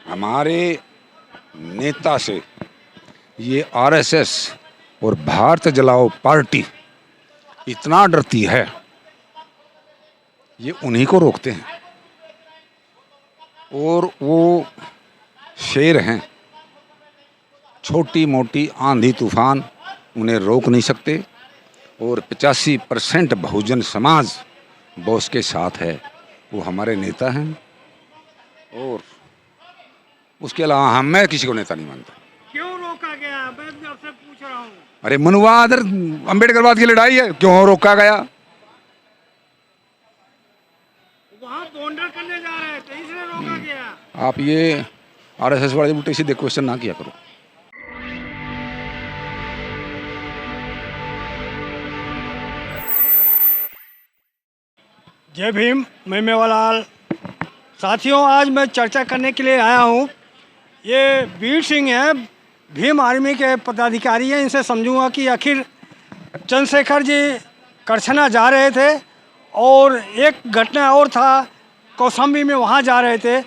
हमारे नेता से ये आरएसएस और भारत जलाओ पार्टी इतना डरती है, ये उन्हीं को रोकते हैं। और वो शेर हैं, छोटी मोटी आंधी तूफान उन्हें रोक नहीं सकते। और 85% बहुजन समाज बोस के साथ है, वो हमारे नेता हैं। और उसके अलावा मैं किसी को नेता नहीं मानता। क्यों रोका गया? मैं आपसे पूछ रहा हूँ। अरे मनुवाद अम्बेडकरवाद की लड़ाई है, क्यों रोका गया? वहाँ बॉन्डर करने जा रहे थे, इसलिए रोका गया। आप ये आरएसएस वाले उल्टे सीधे क्वेश्चन ना किया करो। जय भीम, मैं मेवालाल। साथियों, आज मैं चर्चा करने के लिए आया हूँ। ये वीर सिंह है, भीम आर्मी के पदाधिकारी हैं। इनसे समझूंगा कि आखिर चंद्रशेखर जी करछना जा रहे थे और एक घटना और था, कौशाम्बी में वहाँ जा रहे थे।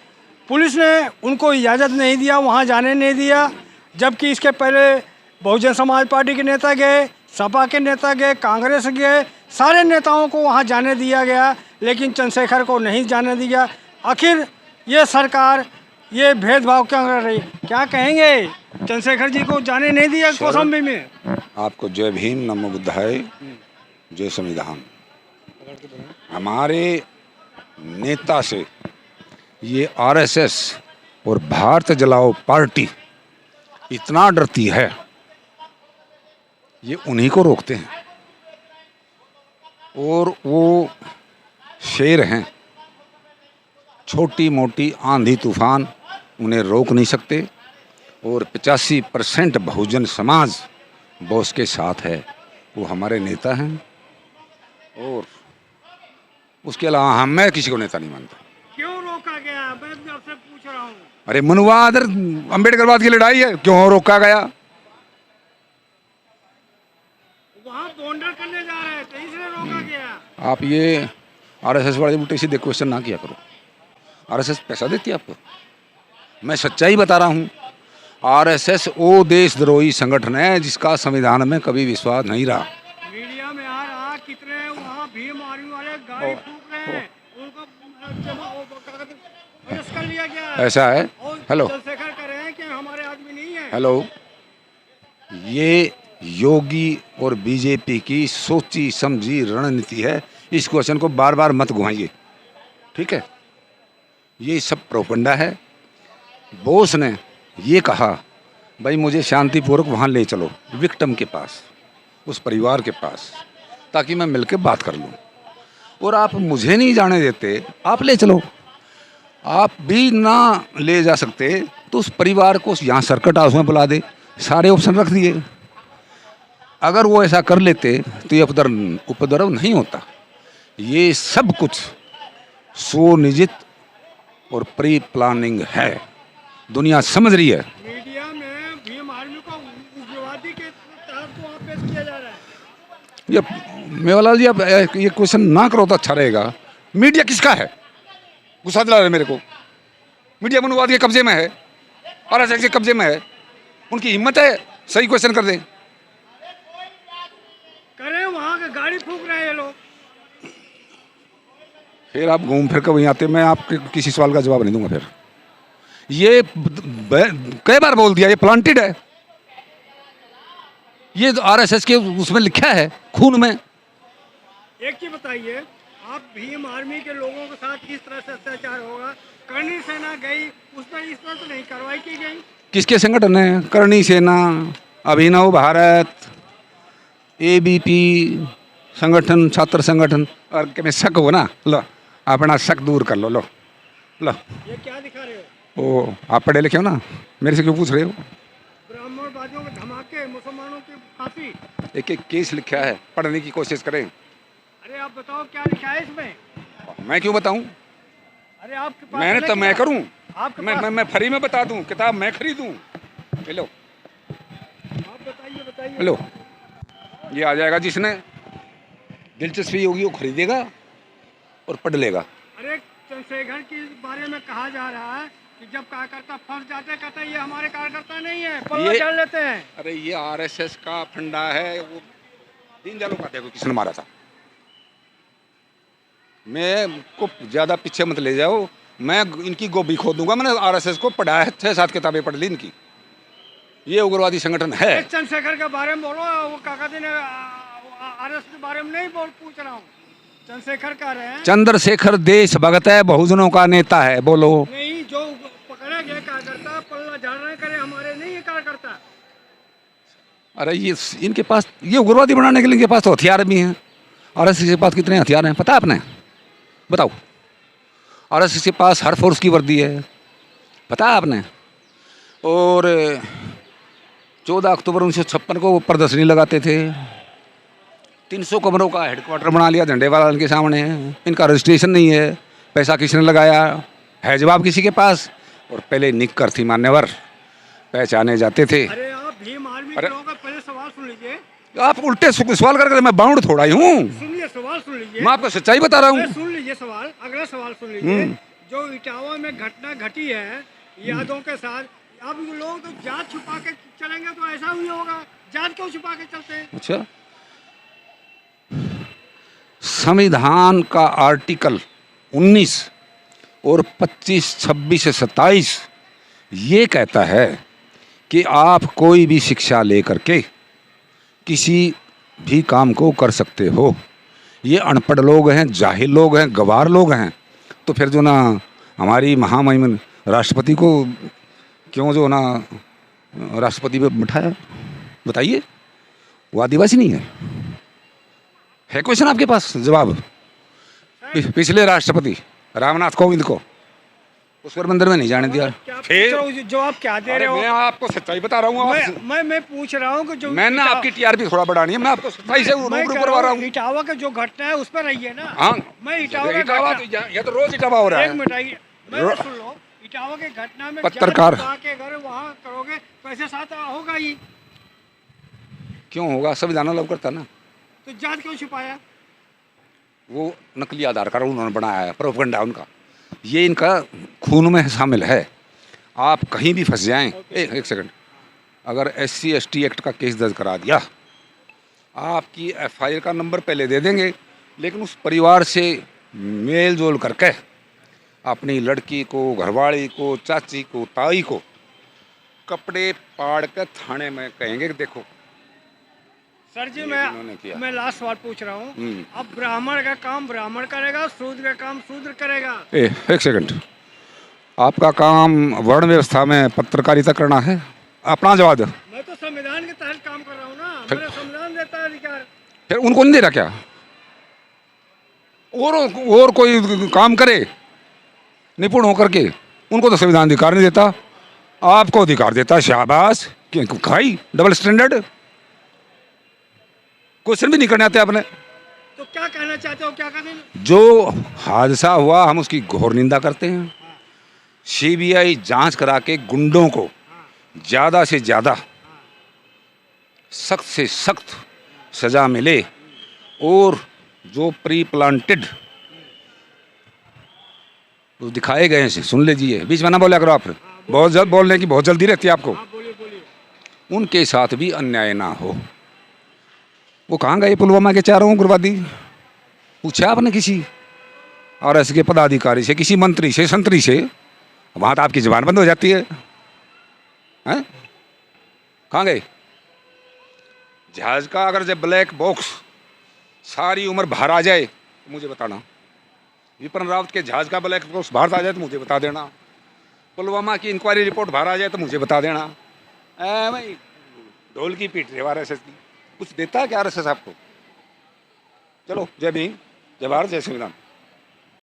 पुलिस ने उनको इजाज़त नहीं दिया, वहाँ जाने नहीं दिया। जबकि इसके पहले बहुजन समाज पार्टी के नेता गए, सपा के नेता गए, कांग्रेस गए, सारे नेताओं को वहाँ जाने दिया गया, लेकिन चंद्रशेखर को नहीं जाने दिया। आखिर ये सरकार ये भेदभाव क्यों कर रही? क्या कहेंगे? चंद्रशेखर जी को जाने नहीं दिया कौशाम्बी में। आपको जय भीम, नमो बुद्धाय, जय संविधान। हमारे नेता से ये आरएसएस और भारत जलाओ पार्टी इतना डरती है, ये उन्हीं को रोकते हैं। और वो शेर हैं, छोटी मोटी आंधी तूफान उन्हें रोक नहीं सकते। और 85% बहुजन समाज बोस के साथ है, वो हमारे नेता हैं। और उसके अलावा मैं किसी को नेता नहीं मानता। क्यों रोका गया? मैं आपसे पूछ रहा हूँ। अरे मनुवाद अम्बेडकरवाद की लड़ाई है, क्यों रोका गया? वहाँ बॉन्डर करने जा रहे थे, इसलिए रोका गया। आप ये आरएसएस वाले उल्टे सीधे क्वेश्चन ना किया करो। आरएसएस पैसा देती है आपको? मैं सच्चाई बता रहा हूँ। आरएसएस वो देशद्रोही संगठन है जिसका संविधान में कभी विश्वास नहीं रहा। मीडिया में आ रहा कितने वहाँ भीम आर्मी वाले गाड़ी फूंक रहे हैं, उनको अरेस्ट कर लिया गया है। ऐसा है। और हेलो चंद्रशेखर कह रहे हैं कि हमारे आदमी नहीं है। हेलो, ये योगी और बीजेपी की सोची समझी रणनीति है। इस क्वेश्चन को बार बार मत घुमाइए, ठीक है? ये सब प्रोपगंडा है। बोस ने ये कहा, भाई मुझे शांतिपूर्वक वहाँ ले चलो, विक्टिम के पास, उस परिवार के पास, ताकि मैं मिलकर बात कर लूँ। और आप मुझे नहीं जाने देते, आप ले चलो। आप भी ना ले जा सकते तो उस परिवार को यहाँ सर्किट हाउस में बुला दे, सारे ऑप्शन रख दिए। अगर वो ऐसा कर लेते तो ये उपद्रव नहीं होता। ये सब कुछ सुनियोजित और प्री प्लानिंग है, दुनिया समझ रही है। मीडिया में भीम आर्मी को उग्रवादी के तहत को वहाँ पेश किया जा रहा है। ये मेवालाल जी, आप ये क्वेश्चन ना करो तो अच्छा रहेगा। मीडिया किसका है? गुस्सा दिला रहे मेरे को। मीडिया मनुवाद के कब्जे में है, आरएसएस के कब्जे में है। उनकी हिम्मत है सही क्वेश्चन कर दें। करे वहाँ के गाड़ी फूंक रहे हैं लोग। फिर आप घूम फिर कर वहीं आते, मैं आपके किसी सवाल का जवाब नहीं दूंगा। फिर ये कई बार बोल दिया, ये प्लांटेड है। ये तो आरएसएस के उसमें लिखा है, खून में। एक चीज बताइए, आप भीम आर्मी के लोगों के साथ इस तरह से अत्याचार होगा, करनी सेना गई, उस पर इस तरह से नहीं कार्रवाई की गई। किसके संगठन है? करणी सेना, अभिनव भारत, एबीपी संगठन, छात्र संगठन। और कि मैं शक हो ना, लो अपना शक दूर कर लो। लो लो, ये क्या दिखा रहे हो? ओ आप पढ़े लिखे हो ना, मेरे से क्यों पूछ रहे हो? ब्राह्मणवादियों के धमाके, मुसलमानों की फांसी। एक एक केस लिखा है, पढ़ने की कोशिश करें। अरे आप बताओ क्या लिखा है इसमें? मैं क्यों बताऊं? अरे आपके पास मैंने तो मैं करूं, आपके पास मैं फ्री में बता दूं, किताब मैं खरीदूं। हेलो, आप बताइए। हेलो, ये आ जाएगा, जिसने दिलचस्पी होगी वो खरीदेगा और पढ़ लेगा। अरे चंद्रशेखर के बारे में कहा जा रहा है कि जब कार्यकर्ता फंस जाते कहते हैं ये हमारे कार्यकर्ता नहीं है, पल्ला ये- झाड़ लेते हैं। अरे ये आरएसएस का फंडा है। वो दीनदयाल उपाध्याय को किसने मारा था? मैं को ज्यादा पीछे मत ले जाओ, मैं इनकी गोभी खोदूंगा। मैंने आरएसएस को पढ़ा है, 6-7 किताबें पढ़ ली इनकी। ये उग्रवादी संगठन है। चंद्रशेखर के बारे में बोलो, वो काका जी ने आरएस के बारे में नहीं पूछ रहा हूँ। चंद्रशेखर कह रहे हैं चंद्रशेखर देशभक्त है, बहुजनों का नेता है। बोलो। नहीं, जो पकड़े गए कार्यकर्ता पल्ला झाड़ रहे करे हमारे नहीं है कार्यकर्ता। अरे ये इनके पास, ये उग्रवादी बनाने के लिए इनके पास तो हथियार भी हैं। आरएसएस के पास कितने हथियार हैं पता है आपने? बताओ। आरएसएस के पास हर फोर्स की वर्दी है, पता है आपने? और 14 अक्टूबर 1956 को वो प्रदर्शनी लगाते थे। 300 कमरों का हेडक्वार्टर बना लिया झंडे वाला के सामने। इनका रजिस्ट्रेशन नहीं है, पैसा किसने लगाया है जवाब किसी के पास। और पहले निककर थी मान्यवर, पहचाने जाते थे। अरे आप भीम आर्मी के अरे- लोगों का पहले सवाल सुन लीजिए। आप उल्टे सवाल करके, मैं बाउंड थोड़ा ही हूँ। सुनिए, सवाल सुन लीजिए। मैं आपको सच्चाई बता रहा अरे हूँ। सुन लीजिए सवाल, अगला सवाल सुन लीजिए। जो इटावा में घटना घटी है यादों के साथ, अब लोग तो जात छुपा के चलेंगे तो ऐसा ही होगा। जात क्यों छुपा के चलते हैं? अच्छा, संविधान का आर्टिकल 19 और 25, 26 से 27 ये कहता है कि आप कोई भी शिक्षा लेकर के किसी भी काम को कर सकते हो। ये अनपढ़ लोग हैं, जाहिल लोग हैं, गवार लोग हैं, तो फिर जो ना हमारी महामहिम राष्ट्रपति को क्यों जो ना राष्ट्रपति पे बिठाया, बताइए? वो आदिवासी नहीं है क्वेश्चन आपके पास जवाब? पिछले राष्ट्रपति रामनाथ कोविंद को उस पर मंदिर में नहीं जाने दिया। फिर जवाब क्या दे रहे हो? मैं आपको सच्चाई बता रहा हूँ। मैं पूछ रहा हूँ कि जो मैंने आपकी टीआरपी थोड़ा बढ़ानी है, मैं आपको सच्चाई से रूबरू करवा रहा हूँ। इटावा का जो घटना है उस पर रहिए ना। हाँ, मैं इटावा ये तो रोज इटावा हो रहा एक है। मिनट आइए, मैं सुन लो। इटावा के घटना में पत्रकार के घर वहाँ करोगे तो ऐसे साथ होगा ही। क्यों होगा? संविधान लव करता ना। तो जात क्यों छुपाया? वो नकली आधार कार्ड उन्होंने बनाया है, प्रोपगेंडा उनका। ये इनका खून में शामिल है। आप कहीं भी फंस जाएं, एक सेकंड, अगर SC ST एक्ट का केस दर्ज करा दिया, आपकी FIR का नंबर पहले दे देंगे, लेकिन उस परिवार से मेल जोल करके अपनी लड़की को, घरवाली को, चाची को, ताई को कपड़े फाड़ कर थाने में कहेंगे कि देखो। सर जी, इन्होंने किया। मैं लास्ट सवाल पूछ रहा हूँ। अब ब्राह्मण का काम ब्राह्मण करेगा, शूद्र का काम शूद्र करेगा। एक सेकंड, आपका काम वर्ण व्यवस्था में पत्रकारिता करना है? अपना जवाब दो। मैं तो संविधान के तहत काम कर रहा हूँ ना, मेरा संविधान देता है अधिकार। फिर उनको नहीं दे रहा क्या? और कोई काम करे निपुण होकर के, उनको तो संविधान अधिकार नहीं देता, आपको अधिकार देता। शाबाश। खाई डबल स्टैंडर्ड, क्वेश्चन भी नहीं करने आते आपने। तो क्या कहना चाहते हो? क्या कहते हैं? जो हादसा हुआ हम उसकी घोर निंदा करते हैं। CBI जांच करा के गुंडों को ज़्यादा से ज़्यादा सख्त से सख्त सज़ा मिले, और जो प्री प्लांटेड वो दिखाए गए हैं, सुन लीजिए, बीच में ना बोला करो आप, बहुत जल्द बोलने की बहुत जल्दी रहती है आपको। बोलिए बोलिए। उनके साथ भी अन्याय ना हो। वो कहाँ गए पुलवामा के चारों उग्रवादी? पूछा आपने किसी RSS के पदाधिकारी से, किसी मंत्री से, संतरी से? वहाँ तो आपकी जुबान बंद हो जाती है। हैं? कहाँ गए? जहाज का अगर जब ब्लैक बॉक्स सारी उम्र बाहर आ जाए तो मुझे बताना। विपिन रावत के जहाज का ब्लैक बॉक्स बाहर आ जाए तो मुझे बता देना। पुलवामा की इंक्वायरी रिपोर्ट बाहर आ जाए तो मुझे बता देना। भाई ढोल की पीट रहे RSS की, कुछ देता है क्या RSS आपको? चलो, जय भीम, जय भारत, जय संविधान।